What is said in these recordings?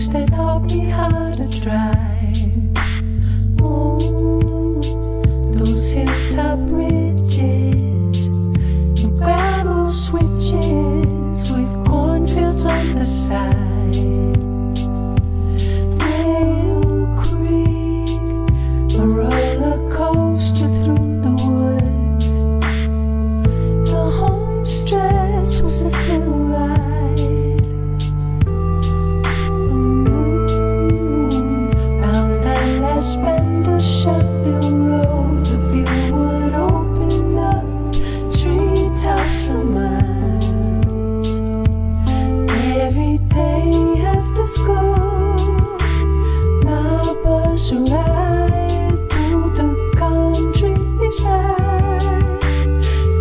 books that taught me how to drive. Oh, those hilltop ridges and gravel switches with cornfields on the side. Mill Creek, a roller coaster through the woods. The home stretch was a thrill ride. Round that last bend of Sheffield Road, the view would open up, treetops for miles. Every day after school, my bus ride through the countryside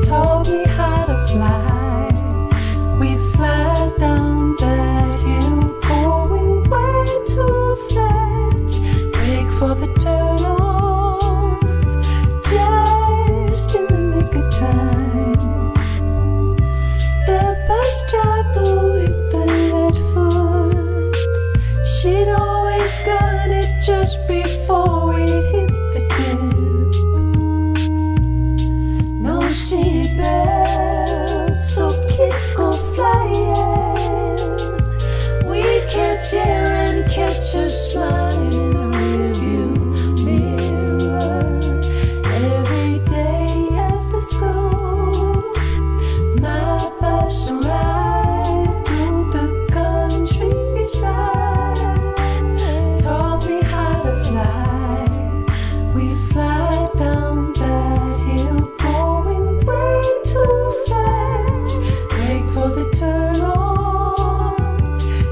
taught me how to fly. We fly down that hill, going way too fast. Break for the turn off, just in the nick of time. The bus driver with the lead foot, she'd always got it just before we hit the dip. No seatbelts, so kids go flying. We catch air and catch us smiling in the rearview mirror. Every day after school, my bus ride through the countryside taught me how to fly. We fly down that hill, going way too fast. Break for the turn off,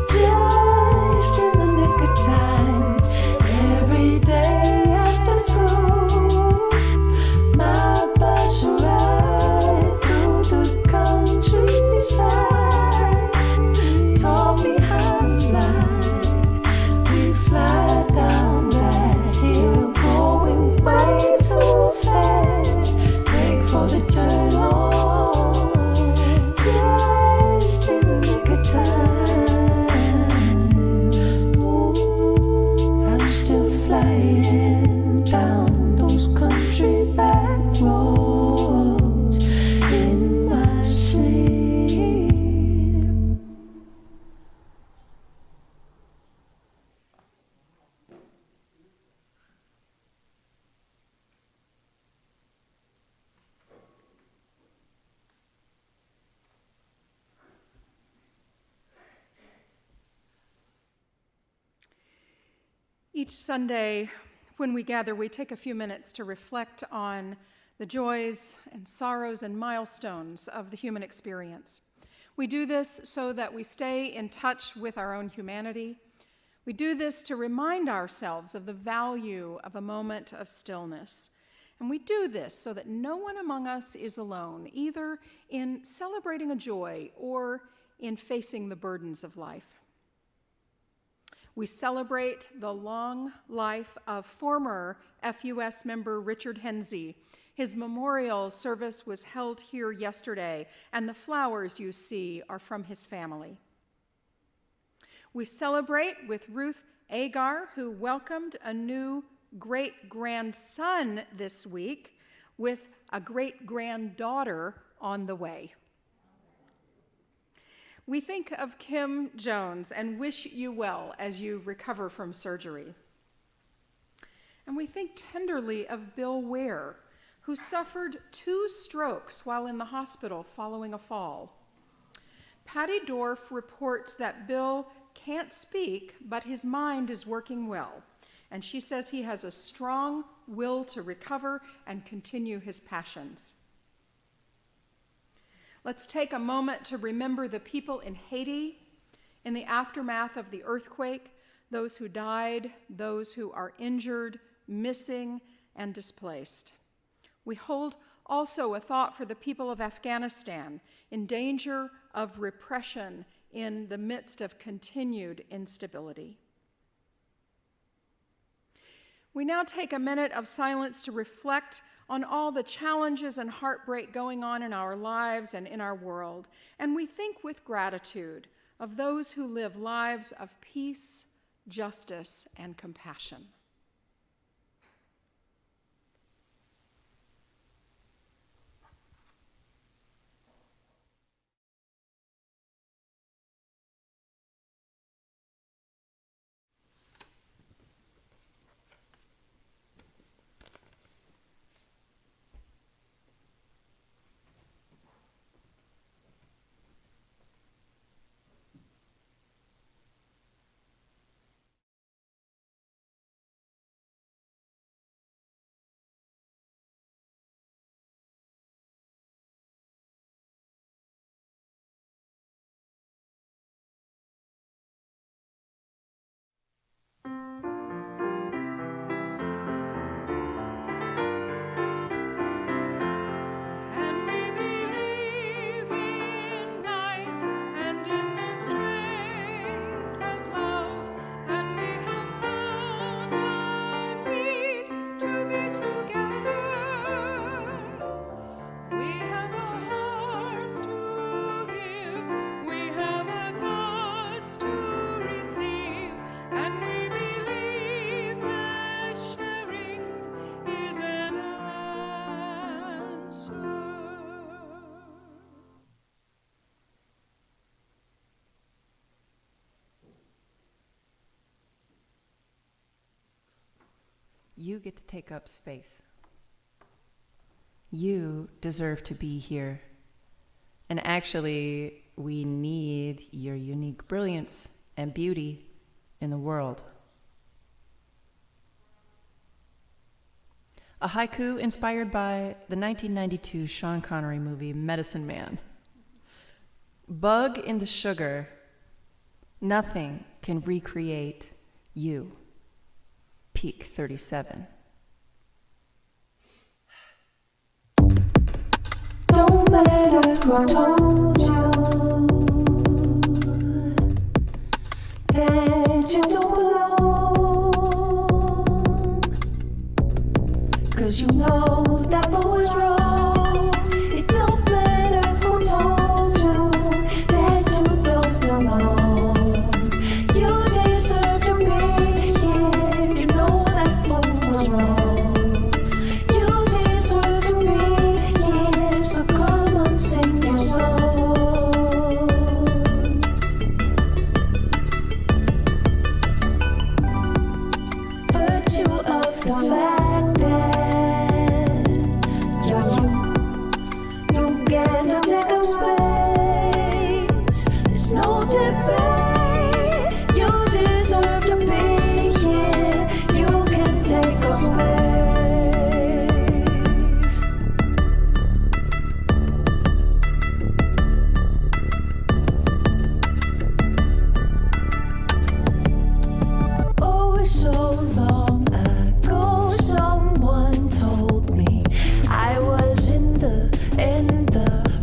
just in the nick of time. Every day after school, my bus ride through the countryside taught me how to fly. We fly down that hill, going way too fast. Break for the turn off, just in the nick of time. Ooh, I'm still flying down those country back roads in my sleep. Each Sunday, when we gather, we take a few minutes to reflect on the joys and sorrows and milestones of the human experience. We do this so that we stay in touch with our own humanity. We do this to remind ourselves of the value of a moment of stillness. And we do this so that no one among us is alone, either in celebrating a joy or in facing the burdens of life. We celebrate the long life of former FUS member Richard Hensey. His memorial service was held here yesterday, and the flowers you see are from his family. We celebrate with Ruth Agar, who welcomed a new great-grandson this week, with a great-granddaughter on the way. We think of Kim Jones and wish you well as you recover from surgery. And we think tenderly of Bill Ware, who suffered 2 strokes while in the hospital following a fall. Patty Dorff reports that Bill can't speak, but his mind is working well, and she says he has a strong will to recover and continue his passions. Let's take a moment to remember the people in Haiti in the aftermath of the earthquake, those who died, those who are injured, missing, and displaced. We hold also a thought for the people of Afghanistan in danger of repression in the midst of continued instability. We now take a minute of silence to reflect on all the challenges and heartbreak going on in our lives and in our world, and we think with gratitude of those who live lives of peace, justice, and compassion. You get to take up space. You deserve to be here. And actually, we need your unique brilliance and beauty in the world. A haiku inspired by the 1992 Sean Connery movie Medicine Man. Bug in the sugar, nothing can recreate you. Peak 37. Don't matter who told you that you don't belong, 'cause you know that was wrong. It don't matter who told you that you don't belong. You deserve to be here. You know that was wrong. You deserve to be here. So come on, sing your song. Virtue of the fact that you're you get to take up space. There's no debate. You deserve to be here. You can take up space. Oh, so long ago, someone told me I was in the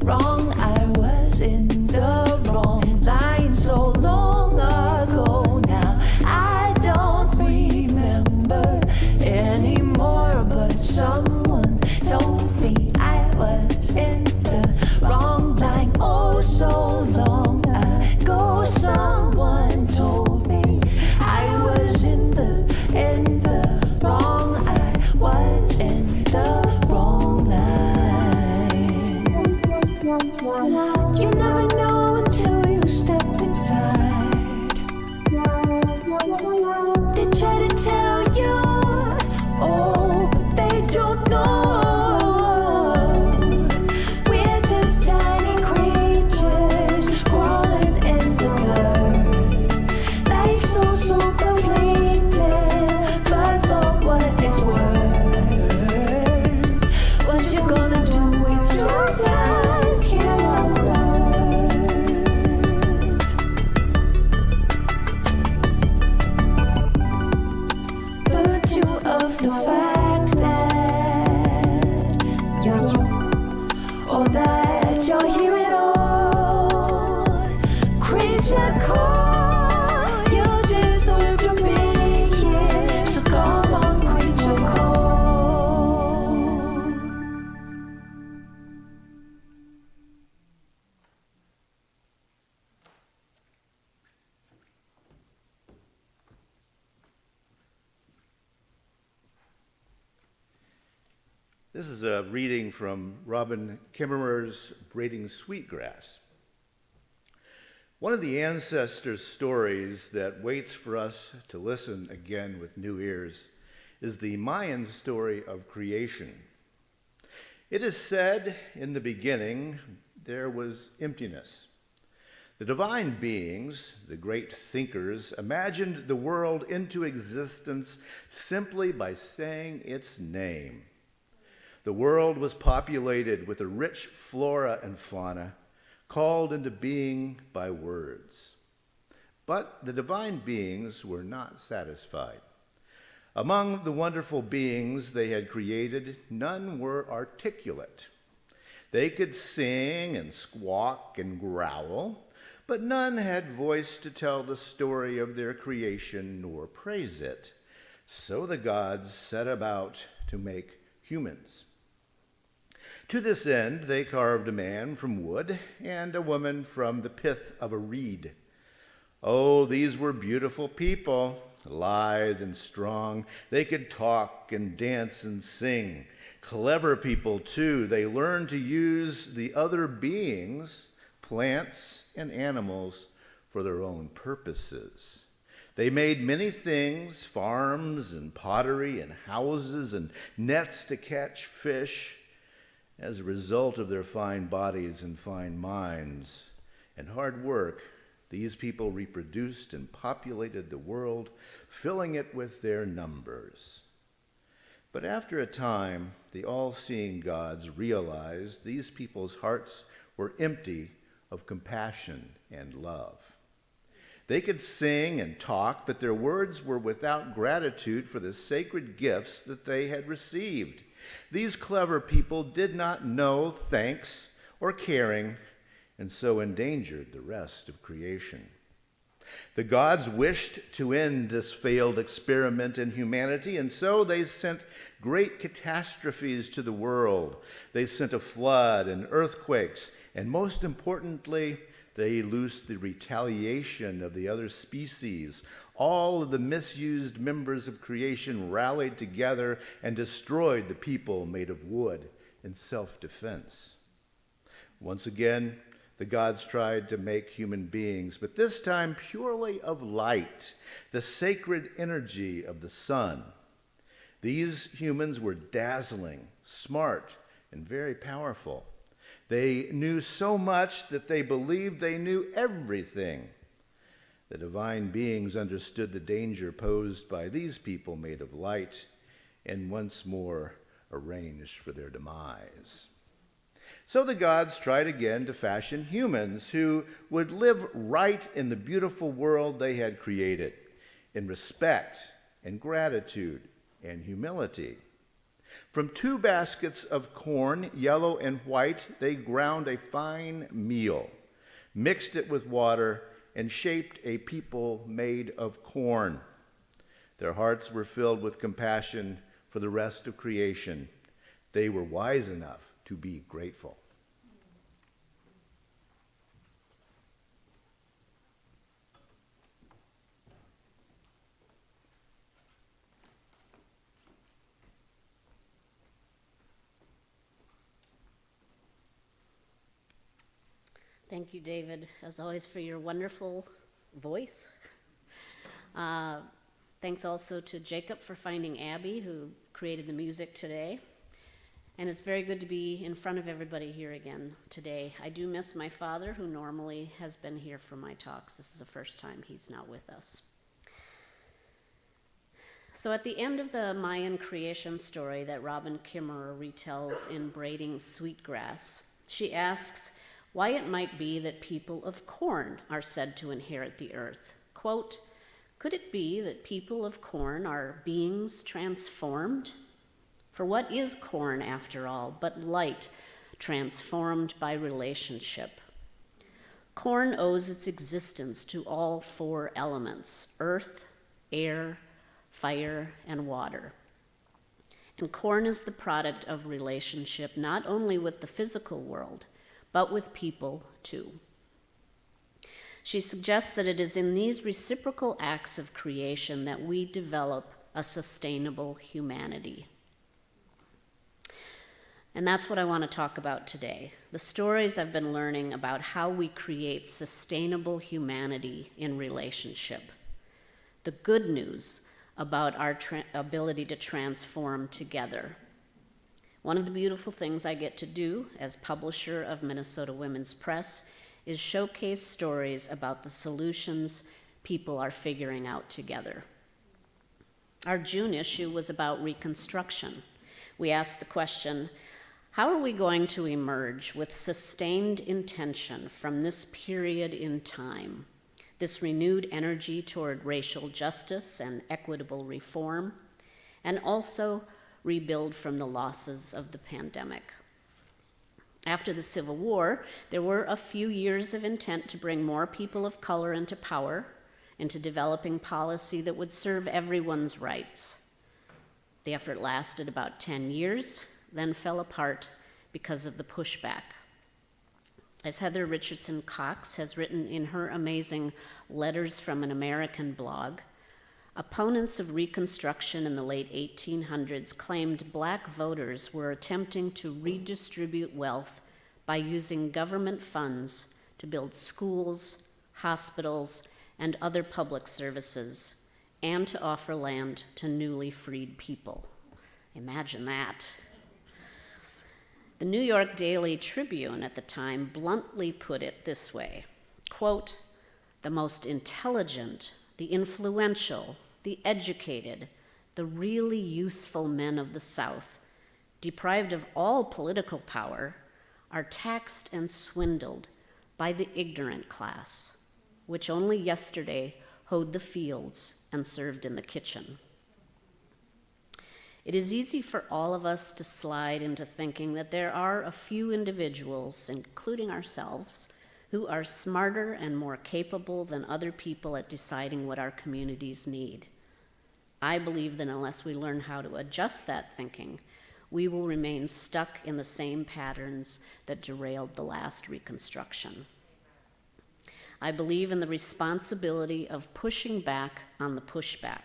wrong. I was in the wrong line so long ago now. I don't remember anymore, but someone told me I was in the wrong line. Oh, so long ago, someone told me I was in the wrong. I was in the wrong line. You never know until you step inside. They try to tell you, oh, but they don't know. We're just tiny creatures crawling in the dirt. Life's so super fleeting, but for what it's worth, what you gonna do with your time here on earth? Virtue of the fact that you're you, or that you're here at all. Creature core, you deserve This is a reading from Robin Kimmerer's Braiding Sweetgrass. One of the ancestors' stories that waits for us to listen again with new ears is the Mayan story of creation. It is said, in the beginning, there was emptiness. The divine beings, the great thinkers, imagined the world into existence simply by saying its name. The world was populated with a rich flora and fauna, called into being by words. But the divine beings were not satisfied. Among the wonderful beings they had created, none were articulate. They could sing and squawk and growl, but none had voice to tell the story of their creation nor praise it. So the gods set about to make humans. To this end, they carved a man from wood and a woman from the pith of a reed. Oh, these were beautiful people, lithe and strong. They could talk and dance and sing. Clever people, too. They learned to use the other beings, plants and animals, for their own purposes. They made many things, farms and pottery and houses and nets to catch fish. As a result of their fine bodies and fine minds and hard work, these people reproduced and populated the world, filling it with their numbers. But after a time, the all-seeing gods realized these people's hearts were empty of compassion and love. They could sing and talk, but their words were without gratitude for the sacred gifts that they had received. These clever people did not know thanks or caring, and so endangered the rest of creation. The gods wished to end this failed experiment in humanity, and so they sent great catastrophes to the world. They sent a flood and earthquakes, and most importantly, they loosed the retaliation of the other species. All of the misused members of creation rallied together and destroyed the people made of wood in self-defense. Once again, the gods tried to make human beings, but this time purely of light, the sacred energy of the sun. These humans were dazzling, smart, and very powerful. They knew so much that they believed they knew everything. The divine beings understood the danger posed by these people made of light and once more arranged for their demise. So the gods tried again to fashion humans who would live right in the beautiful world they had created, in respect and gratitude and humility. From 2 baskets of corn, yellow and white, they ground a fine meal, mixed it with water, and shaped a people made of corn. Their hearts were filled with compassion for the rest of creation. They were wise enough to be grateful. Thank you, David, as always, for your wonderful voice. Thanks also to Jacob for finding Abby, who created the music today. And it's very good to be in front of everybody here again today. I do miss my father, who normally has been here for my talks. This is the first time he's not with us. So at the end of the Mayan creation story that Robin Kimmerer retells in Braiding Sweetgrass, she asks why it might be that people of corn are said to inherit the earth. Quote, "Could it be that people of corn are beings transformed? For what is corn, after all, but light transformed by relationship? Corn owes its existence to all 4 elements: earth, air, fire, and water. And corn is the product of relationship not only with the physical world, but with people too." She suggests that it is in these reciprocal acts of creation that we develop a sustainable humanity. And that's what I want to talk about today. The stories I've been learning about how we create sustainable humanity in relationship. The good news about our ability to transform together. One of the beautiful things I get to do as publisher of Minnesota Women's Press is showcase stories about the solutions people are figuring out together. Our June issue was about Reconstruction. We asked the question, how are we going to emerge with sustained intention from this period in time, this renewed energy toward racial justice and equitable reform, and also rebuild from the losses of the pandemic? After the Civil War, there were a few years of intent to bring more people of color into power, into developing policy that would serve everyone's rights. The effort lasted about 10 years, then fell apart because of the pushback. As Heather Richardson Cox has written in her amazing Letters from an American blog, opponents of Reconstruction in the late 1800s claimed Black voters were attempting to redistribute wealth by using government funds to build schools, hospitals, and other public services, and to offer land to newly freed people. Imagine that. The New York Daily Tribune at the time bluntly put it this way, quote, "The most intelligent, the influential, the educated, the really useful men of the South, deprived of all political power, are taxed and swindled by the ignorant class, which only yesterday hoed the fields and served in the kitchen." It is easy for all of us to slide into thinking that there are a few individuals, including ourselves, who are smarter and more capable than other people at deciding what our communities need. I believe that unless we learn how to adjust that thinking, we will remain stuck in the same patterns that derailed the last Reconstruction. I believe in the responsibility of pushing back on the pushback,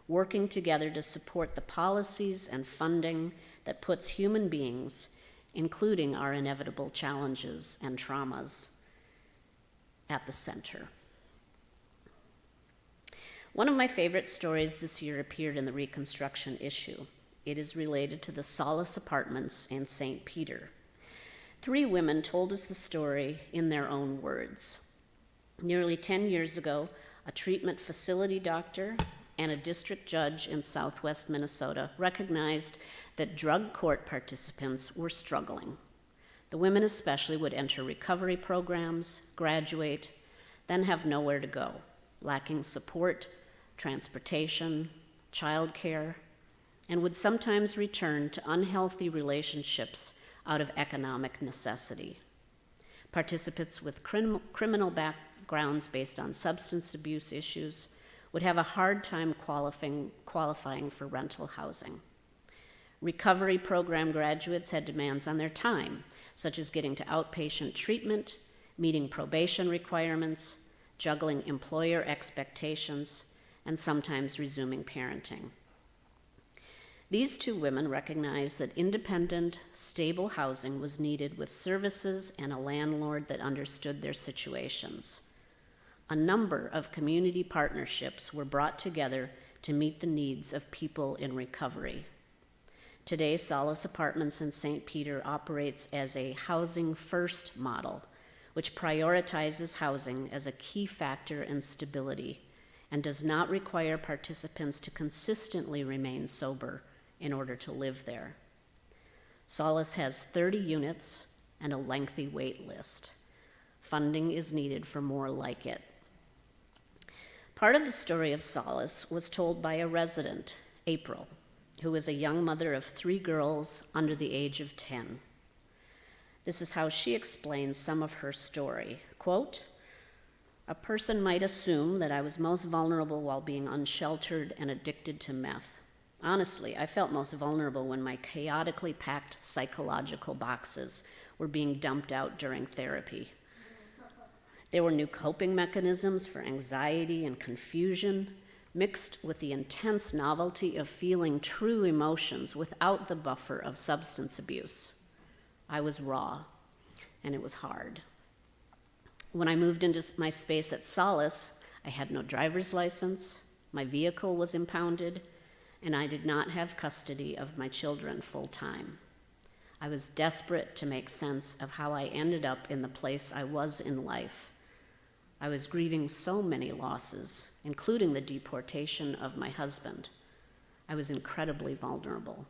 working together to support the policies and funding that puts human beings, including our inevitable challenges and traumas, at the center. One of my favorite stories this year appeared in the Reconstruction issue. It is related to the Solace Apartments in St. Peter. 3 women told us the story in their own words. Nearly 10 years ago, a treatment facility doctor and a district judge in southwest Minnesota recognized that drug court participants were struggling. The women especially would enter recovery programs, graduate, then have nowhere to go, lacking support, transportation, childcare, and would sometimes return to unhealthy relationships out of economic necessity. Participants with criminal backgrounds based on substance abuse issues would have a hard time qualifying for rental housing. Recovery program graduates had demands on their time, such as getting to outpatient treatment, meeting probation requirements, juggling employer expectations, and sometimes resuming parenting. These 2 women recognized that independent, stable housing was needed with services and a landlord that understood their situations. A number of community partnerships were brought together to meet the needs of people in recovery. Today, Solace Apartments in St. Peter operates as a housing first model, which prioritizes housing as a key factor in stability and does not require participants to consistently remain sober in order to live there. Solace has 30 units and a lengthy wait list. Funding is needed for more like it. Part of the story of Solace was told by a resident, April, who is a young mother of 3 girls under the age of 10. This is how she explains some of her story. Quote, "A person might assume that I was most vulnerable while being unsheltered and addicted to meth. Honestly, I felt most vulnerable when my chaotically packed psychological boxes were being dumped out during therapy. There were new coping mechanisms for anxiety and confusion, mixed with the intense novelty of feeling true emotions without the buffer of substance abuse. I was raw, and it was hard. When I moved into my space at Solace, I had no driver's license, my vehicle was impounded, and I did not have custody of my children full time. I was desperate to make sense of how I ended up in the place I was in life. I was grieving so many losses, including the deportation of my husband. I was incredibly vulnerable.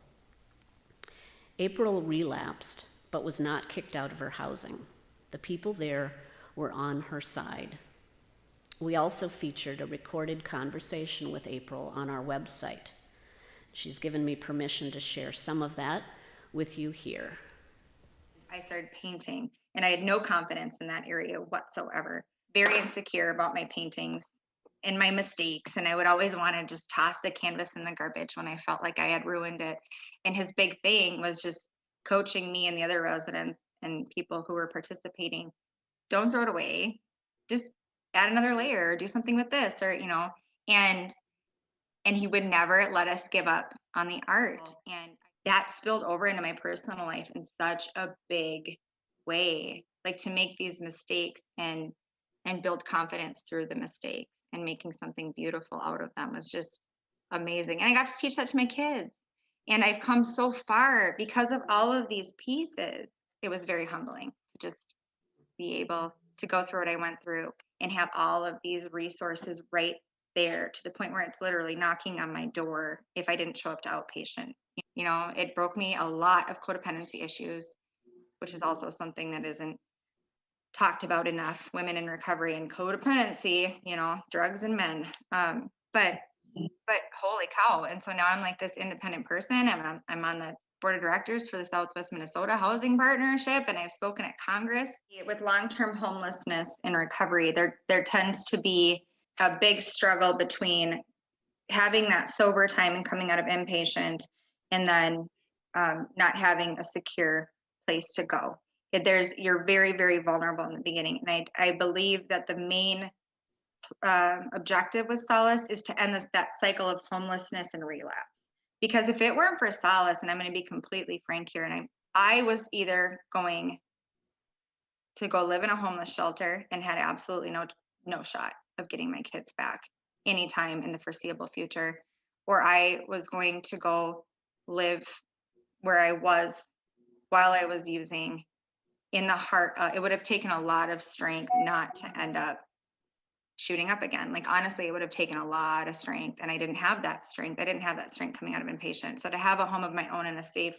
April relapsed, but was not kicked out of her housing. The people there were on her side. We also featured a recorded conversation with April on our website. She's given me permission to share some of that with you here. I started painting, and I had no confidence in that area whatsoever. Very insecure about my paintings and my mistakes, and I would always want to just toss the canvas in the garbage when I felt like I had ruined it. And his big thing was just coaching me and the other residents and people who were participating. Don't throw it away. Just add another layer, do something with this, or, and he would never let us give up on the art. And that spilled over into my personal life in such a big way, like to make these mistakes and build confidence through the mistakes and making something beautiful out of them was just amazing. And I got to teach that to my kids. And I've come so far because of all of these pieces. It was very humbling to just be able to go through what I went through and have all of these resources right there, to the point where it's literally knocking on my door if I didn't show up to outpatient. It broke me a lot of codependency issues, which is also something that isn't talked about enough. Women in recovery and codependency, drugs and men. But holy cow. And so now I'm like this independent person, and I'm on the board of directors for the Southwest Minnesota Housing Partnership, and I've spoken at Congress. With long-term homelessness and recovery, there tends to be a big struggle between having that sober time and coming out of inpatient, and then not having a secure place to go. You're very, very vulnerable in the beginning. And I believe that the main objective with Solace is to end that cycle of homelessness and relapse. Because if it weren't for Solace, and I'm going to be completely frank here, and I was either going to go live in a homeless shelter and had absolutely no shot of getting my kids back anytime in the foreseeable future, or I was going to go live where I was while I was using in the heart. It would have taken a lot of strength not to end up shooting up again. Like, honestly, it would have taken a lot of strength, and I didn't have that strength. I didn't have that strength coming out of inpatient. So to have a home of my own in a safe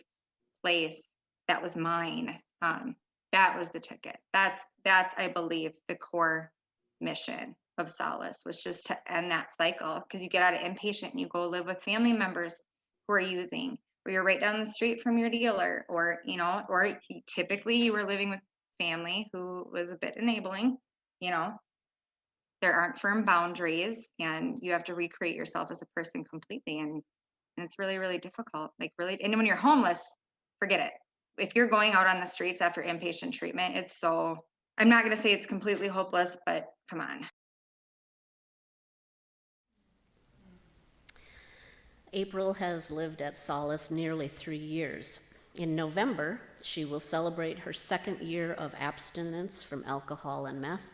place that was mine, that was the ticket. That's I believe the core mission of Solace, was just to end that cycle. Because you get out of inpatient and you go live with family members who are using, or you're right down the street from your dealer, or typically you were living with family who was a bit enabling. There aren't firm boundaries, and you have to recreate yourself as a person completely, and it's really, really difficult. Like, really. And when you're homeless, forget it. If you're going out on the streets after inpatient treatment, I'm not going to say it's completely hopeless, but come on. April has lived at Solace nearly 3 years. In November, she will celebrate her 2nd year of abstinence from alcohol and meth.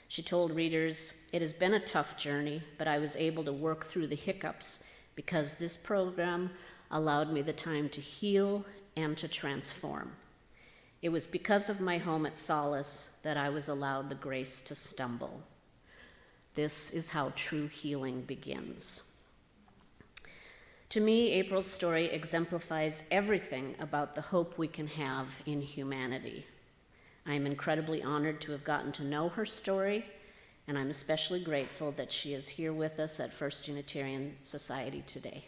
She told readers, "It has been a tough journey, but I was able to work through the hiccups because this program allowed me the time to heal and to transform. It was because of my home at Solace that I was allowed the grace to stumble. This is how true healing begins." To me, April's story exemplifies everything about the hope we can have in humanity. I am incredibly honored to have gotten to know her story, and I'm especially grateful that she is here with us at First Unitarian Society today.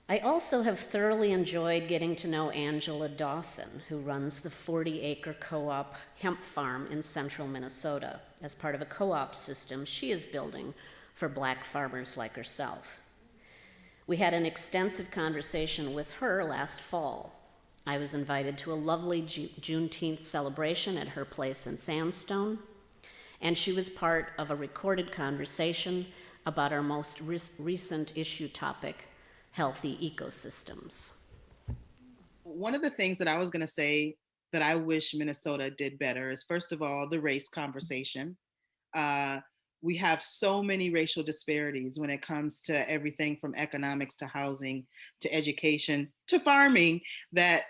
I also have thoroughly enjoyed getting to know Angela Dawson, who runs the 40-acre co-op hemp farm in central Minnesota as part of a co-op system she is building for Black farmers like herself. We had an extensive conversation with her last fall. I was invited to a lovely Juneteenth celebration at her place in Sandstone, and she was part of a recorded conversation about our most recent issue topic, healthy ecosystems. One of the things that I was going to say that I wish Minnesota did better is, first of all, the race conversation. We have so many racial disparities when it comes to everything from economics to housing to education to farming that,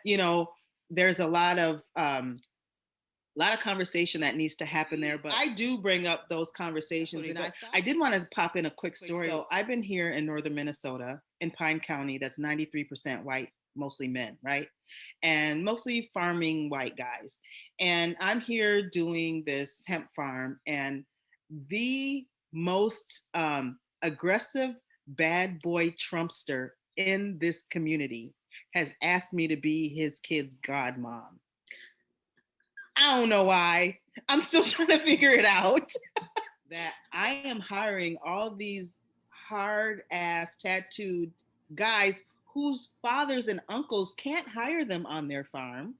there's a lot of conversation that needs to happen there. But I do bring up those conversations. And I did want to pop in a quick story. So I've been here in northern Minnesota in Pine County, that's 93% white, mostly men, right? And mostly farming white guys. And I'm here doing this hemp farm, and the most aggressive bad boy Trumpster in this community has asked me to be his kid's godmom. I don't know why. I'm still trying to figure it out. That I am hiring all these hard ass tattooed guys whose fathers and uncles can't hire them on their farm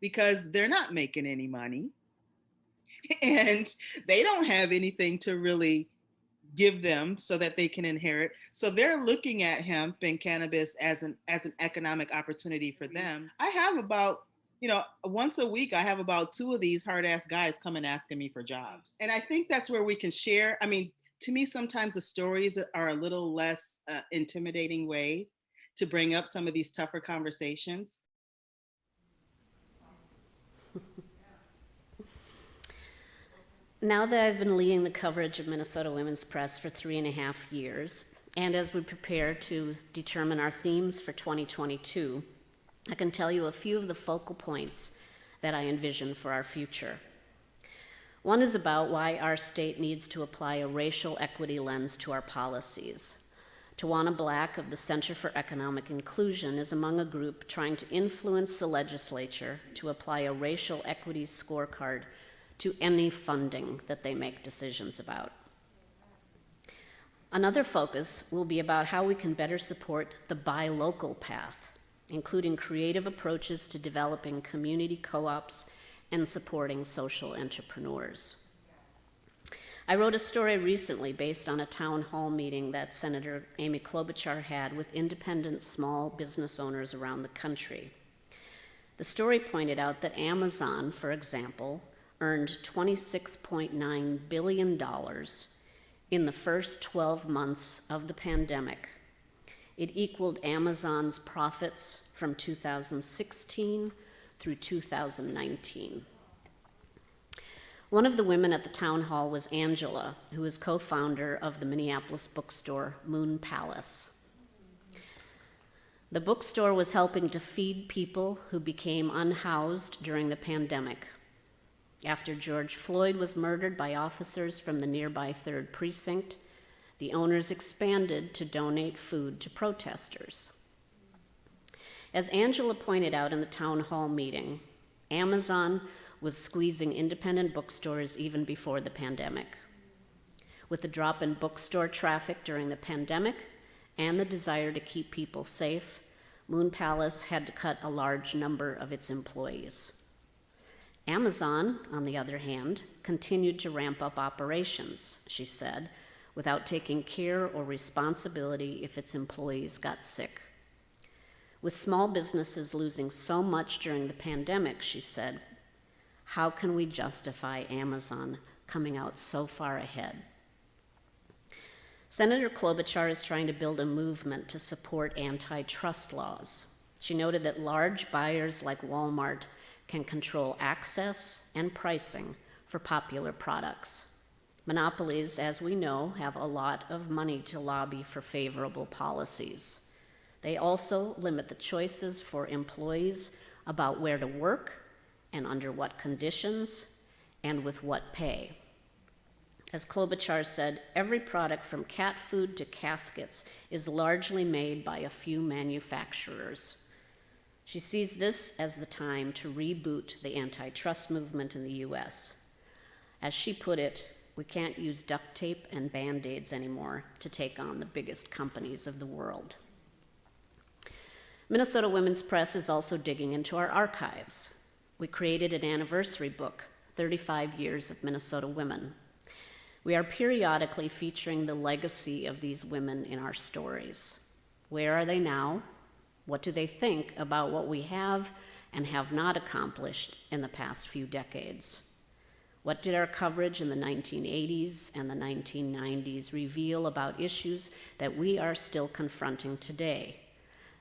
because they're not making any money. And they don't have anything to really give them so that they can inherit. So they're looking at hemp and cannabis as an economic opportunity for them. I have about, once a week, I have about 2 of these hard ass guys come and asking me for jobs. And I think that's where we can share. I mean, to me, sometimes the stories are a little less intimidating way to bring up some of these tougher conversations. Now that I've been leading the coverage of Minnesota Women's Press for 3.5 years, and as we prepare to determine our themes for 2022, I can tell you a few of the focal points that I envision for our future. One is about why our state needs to apply a racial equity lens to our policies. Tawana Black of the Center for Economic Inclusion is among a group trying to influence the legislature to apply a racial equity scorecard to any funding that they make decisions about. Another focus will be about how we can better support the buy local path, including creative approaches to developing community co-ops and supporting social entrepreneurs. I wrote a story recently based on a town hall meeting that Senator Amy Klobuchar had with independent small business owners around the country. The story pointed out that Amazon, for example, earned $26.9 billion in the first 12 months of the pandemic. It equaled Amazon's profits from 2016 through 2019. One of the women at the town hall was Angela, who is co-founder of the Minneapolis bookstore Moon Palace. The bookstore was helping to feed people who became unhoused during the pandemic. After George Floyd was murdered by officers from the nearby 3rd Precinct, the owners expanded to donate food to protesters. As Angela pointed out in the town hall meeting, Amazon was squeezing independent bookstores even before the pandemic. With the drop in bookstore traffic during the pandemic and the desire to keep people safe, Moon Palace had to cut a large number of its employees. Amazon, on the other hand, continued to ramp up operations, she said, without taking care or responsibility if its employees got sick. With small businesses losing so much during the pandemic, she said, how can we justify Amazon coming out so far ahead? Senator Klobuchar is trying to build a movement to support antitrust laws. She noted that large buyers like Walmart can control access and pricing for popular products. Monopolies, as we know, have a lot of money to lobby for favorable policies. They also limit the choices for employees about where to work and under what conditions and with what pay. As Klobuchar said, every product from cat food to caskets is largely made by a few manufacturers. She sees this as the time to reboot the antitrust movement in the US. As she put it, we can't use duct tape and Band-Aids anymore to take on the biggest companies of the world. Minnesota Women's Press is also digging into our archives. We created an anniversary book, 35 Years of Minnesota Women. We are periodically featuring the legacy of these women in our stories. Where are they now? What do they think about what we have and have not accomplished in the past few decades? What did our coverage in the 1980s and the 1990s reveal about issues that we are still confronting today?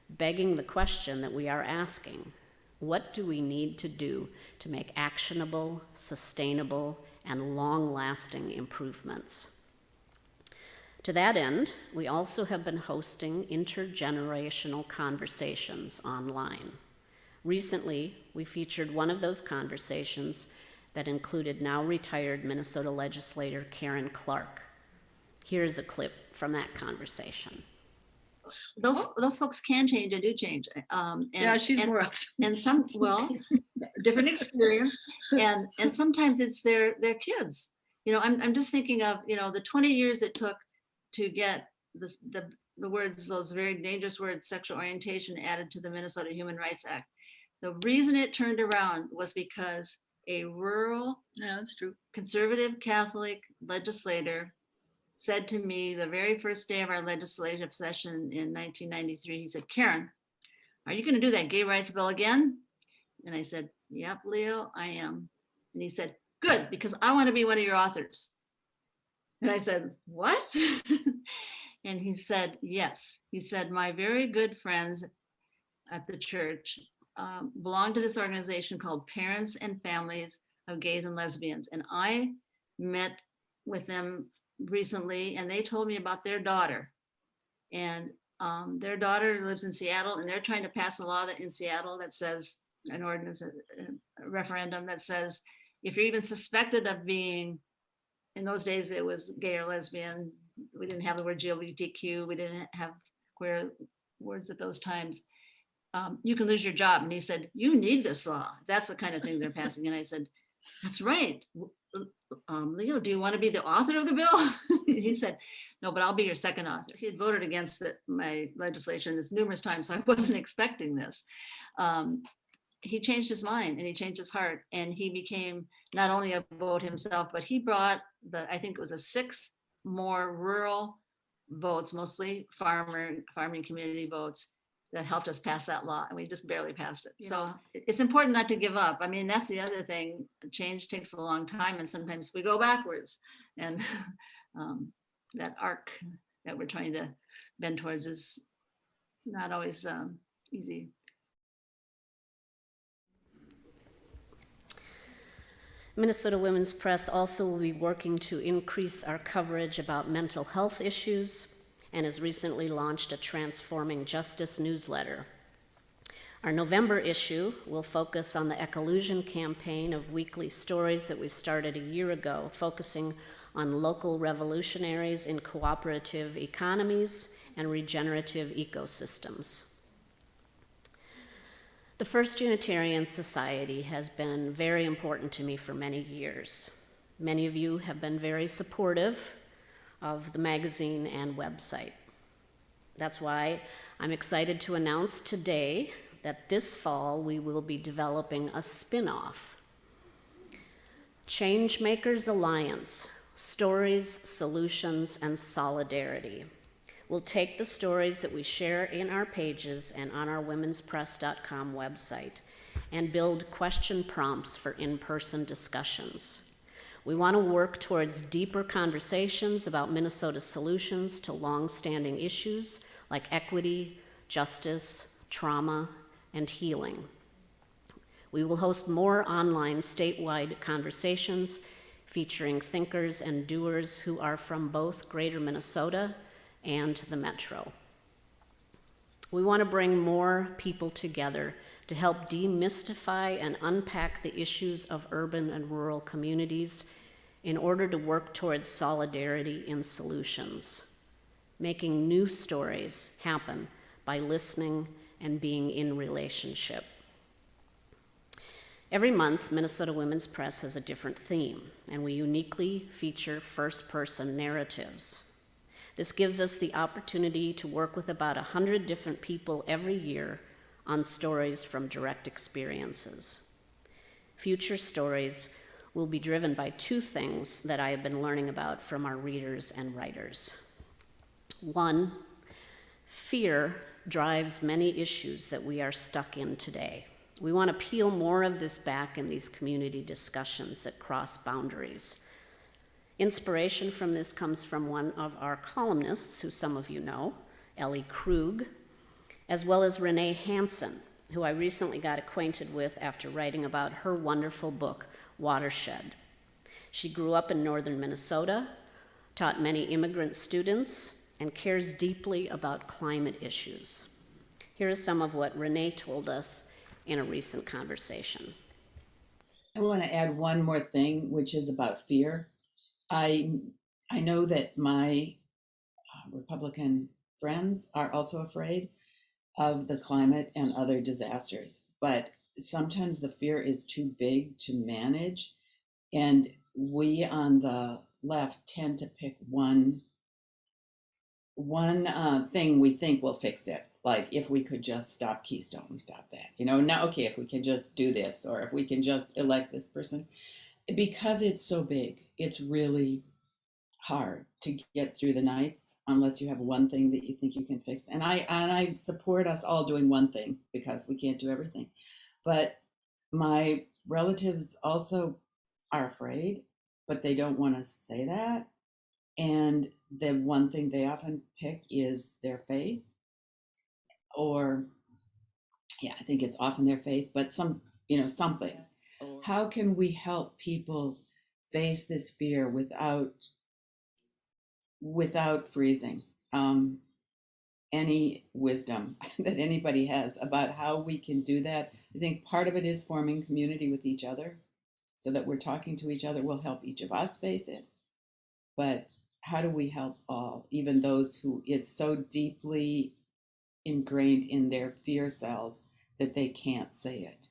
Begging the question that we are asking, what do we need to do to make actionable, sustainable, and long-lasting improvements? To that end, we also have been hosting intergenerational conversations online. Recently, we featured one of those conversations that included now retired Minnesota legislator Karen Clark. Here's a clip from that conversation. Those folks can change and do change. Yeah, she's more up to and some, well, different experience, and sometimes it's their kids. You know, I'm just thinking of, you know, the 20 years it took to get the words, those very dangerous words, sexual orientation, added to the Minnesota Human Rights Act. The reason it turned around was because a rural, Yeah, that's true. conservative Catholic legislator said to me the very first day of our legislative session in 1993, he said, "Karen, are you going to do that gay rights bill again?" And I said, "Yep, Leo, I am." And he said, "Good, because I want to be one of your authors." And I said, "What?" And he said, "Yes." He said, "My very good friends at the church belong to this organization called Parents and Families of Gays and Lesbians. And I met with them recently, and they told me about their daughter. And their daughter lives in Seattle, and they're trying to pass a law that in Seattle that says, an ordinance, a referendum that says, if you're even suspected of being," in those days it was gay or lesbian, we didn't have the word LGBTQ, we didn't have queer words at those times, "you can lose your job." And he said, "You need this law. That's the kind of thing they're passing." And I said, "That's right. Leo, do you want to be the author of the bill?" He said, "No, but I'll be your second author." He had voted against my legislation this numerous times, so I wasn't expecting this. He changed his mind and he changed his heart, and he became not only a vote himself, but he brought I think it was 6 more rural votes, mostly farming community votes, that helped us pass that law, and we just barely passed it. Yeah. So it's important not to give up. I mean, that's the other thing. Change takes a long time, and sometimes we go backwards, and that arc that we're trying to bend towards is not always easy. Minnesota Women's Press also will be working to increase our coverage about mental health issues, and has recently launched a Transforming Justice newsletter. Our November issue will focus on the Ecolusion campaign of weekly stories that we started a year ago, focusing on local revolutionaries in cooperative economies and regenerative ecosystems. The First Unitarian Society has been very important to me for many years. Many of you have been very supportive of the magazine and website. That's why I'm excited to announce today that this fall we will be developing a spin-off. Changemakers Alliance, Stories, Solutions, and Solidarity. We'll take the stories that we share in our pages and on our womenspress.com website and build question prompts for in-person discussions. We want to work towards deeper conversations about Minnesota's solutions to long-standing issues like equity, justice, trauma, and healing. We will host more online statewide conversations featuring thinkers and doers who are from both Greater Minnesota and the Metro. We want to bring more people together to help demystify and unpack the issues of urban and rural communities in order to work towards solidarity in solutions, making new stories happen by listening and being in relationship. Every month, Minnesota Women's Press has a different theme, and we uniquely feature first-person narratives. This gives us the opportunity to work with about 100 different people every year on stories from direct experiences. Future stories will be driven by two things that I have been learning about from our readers and writers. One, fear drives many issues that we are stuck in today. We want to peel more of this back in these community discussions that cross boundaries. Inspiration from this comes from one of our columnists, who some of you know, Ellie Krug, as well as Renee Hansen, who I recently got acquainted with after writing about her wonderful book, Watershed. She grew up in northern Minnesota, taught many immigrant students, and cares deeply about climate issues. Here is some of what Renee told us in a recent conversation. I want to add one more thing, which is about fear. I know that my Republican friends are also afraid of the climate and other disasters, but sometimes the fear is too big to manage, and we on the left tend to pick one thing we think will fix it. Like, if we could just stop Keystone, we stop that. Now, okay, if we can just do this, or if we can just elect this person. Because it's so big, it's really hard to get through the nights unless you have one thing that you think you can fix. And I support us all doing one thing, because we can't do everything. But my relatives also are afraid, but they don't want to say that. And the one thing they often pick is their faith, or I think it's often their faith, but something. How can we help people face this fear without freezing? Any wisdom that anybody has about how we can do that? I think part of it is forming community with each other, so that we're talking to each other will help each of us face it. But how do we help all, even those who it's so deeply ingrained in their fear cells that they can't say it?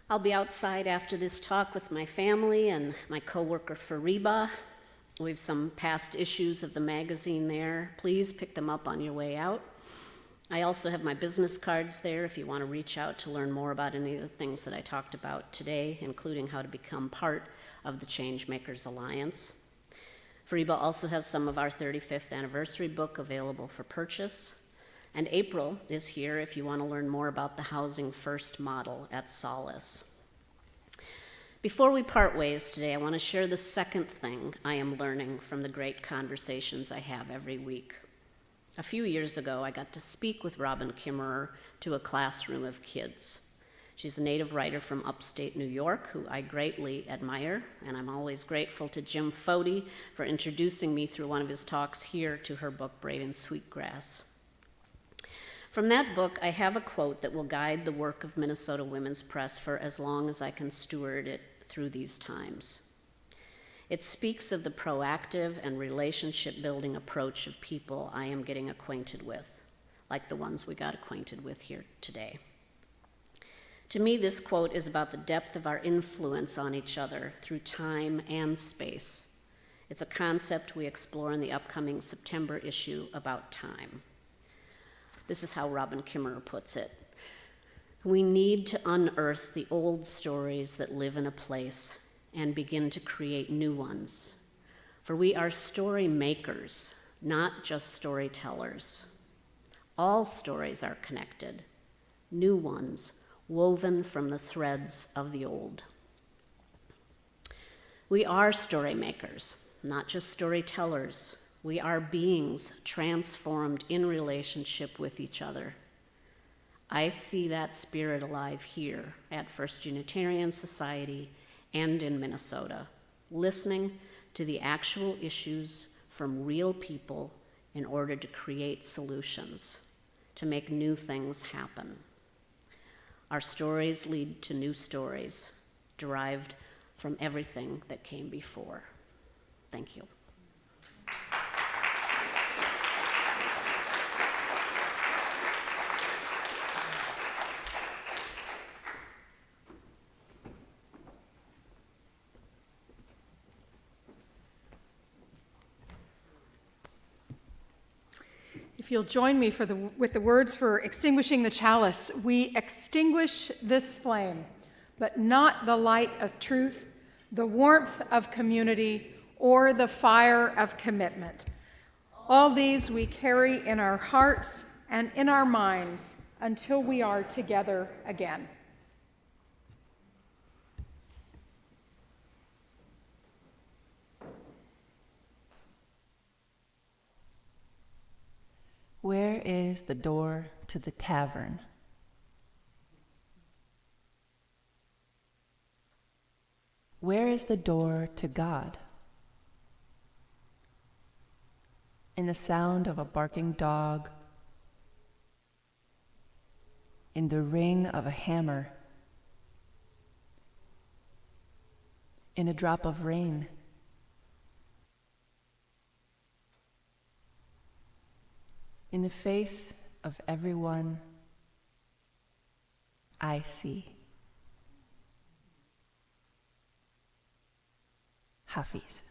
I'll be outside after this talk with my family and my coworker Fariba. We have some past issues of the magazine there. Please pick them up on your way out. I also have my business cards there if you want to reach out to learn more about any of the things that I talked about today, including how to become part of the Changemakers Alliance. Fariba also has some of our 35th anniversary book available for purchase. And April is here if you want to learn more about the Housing First model at Solace. Before we part ways today, I want to share the second thing I am learning from the great conversations I have every week. A few years ago, I got to speak with Robin Kimmerer to a classroom of kids. She's a native writer from upstate New York who I greatly admire, and I'm always grateful to Jim Fody for introducing me through one of his talks here to her book, Braiding Sweetgrass. From that book, I have a quote that will guide the work of Minnesota Women's Press for as long as I can steward it through these times. It speaks of the proactive and relationship-building approach of people I am getting acquainted with, like the ones we got acquainted with here today. To me, this quote is about the depth of our influence on each other through time and space. It's a concept we explore in the upcoming September issue about time. This is how Robin Kimmerer puts it. We need to unearth the old stories that live in a place and begin to create new ones. For we are story makers, not just storytellers. All stories are connected, new ones woven from the threads of the old. We are story makers, not just storytellers. We are beings transformed in relationship with each other. I see that spirit alive here at First Unitarian Society and in Minnesota, listening to the actual issues from real people in order to create solutions, to make new things happen. Our stories lead to new stories, derived from everything that came before. Thank you. If If you'll join me with the words for Extinguishing the Chalice, we extinguish this flame, but not the light of truth, the warmth of community, or the fire of commitment. All these we carry in our hearts and in our minds until we are together again. Where is the door to the tavern? Where is the door to God? In the sound of a barking dog, in the ring of a hammer, in a drop of rain, in the face of everyone I see. Hafiz.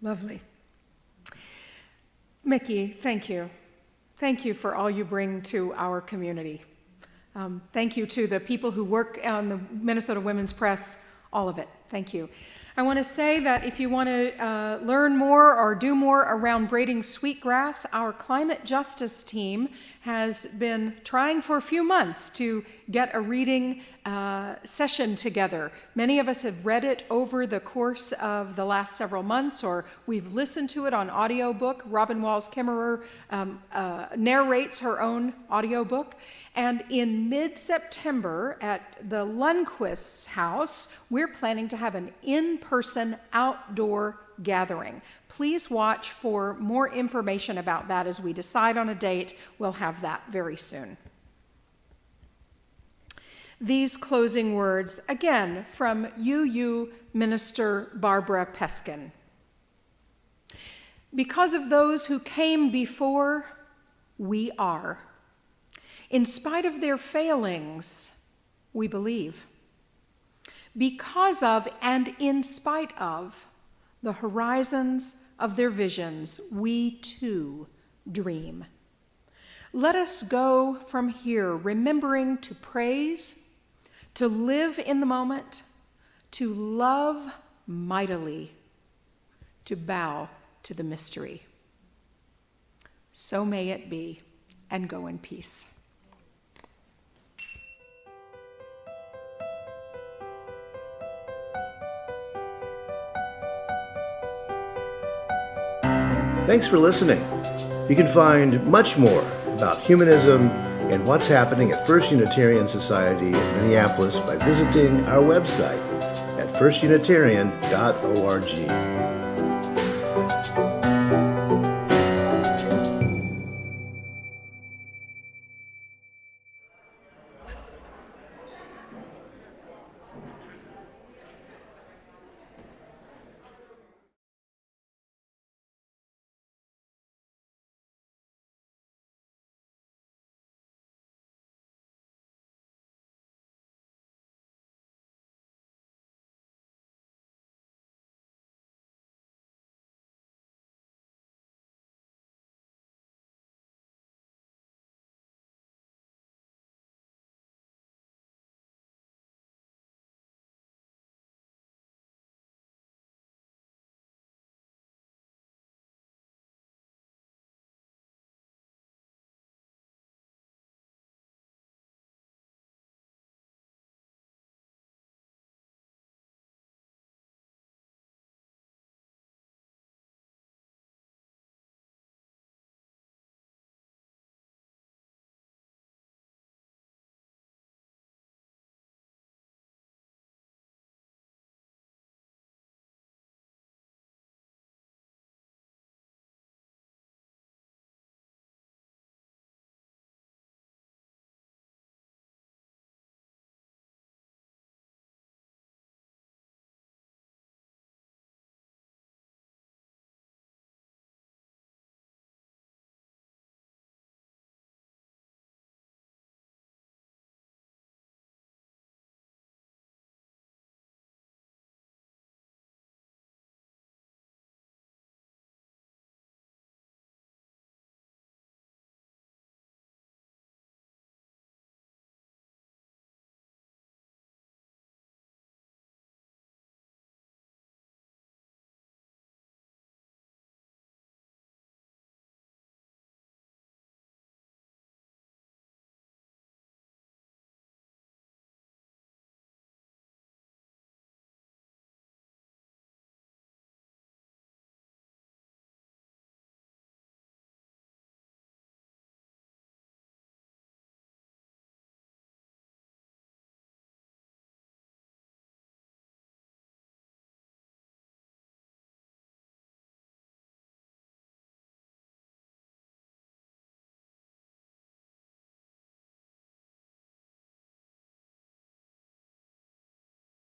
Lovely. Mikki, thank you. Thank you for all you bring to our community. Thank you to the people who work on the Minnesota Women's Press, all of it. Thank you. I want to say that if you want to learn more or do more around braiding sweetgrass, our climate justice team has been trying for a few months to get a reading session together. Many of us have read it over the course of the last several months, or we've listened to it on audiobook. Robin Kimmerer narrates her own audiobook. And in mid-September at the Lundquist's house, we're planning to have an in-person outdoor gathering. Please watch for more information about that as we decide on a date. We'll have that very soon. These closing words, again, from UU Minister Barbara Peskin. Because of those who came before, we are. In spite of their failings, we believe. Because of and in spite of the horizons of their visions, we too dream. Let us go from here remembering to praise, to live in the moment, to love mightily, to bow to the mystery. So may it be, and go in peace. Thanks for listening. You can find much more about humanism and what's happening at First Unitarian Society in Minneapolis by visiting our website at firstunitarian.org.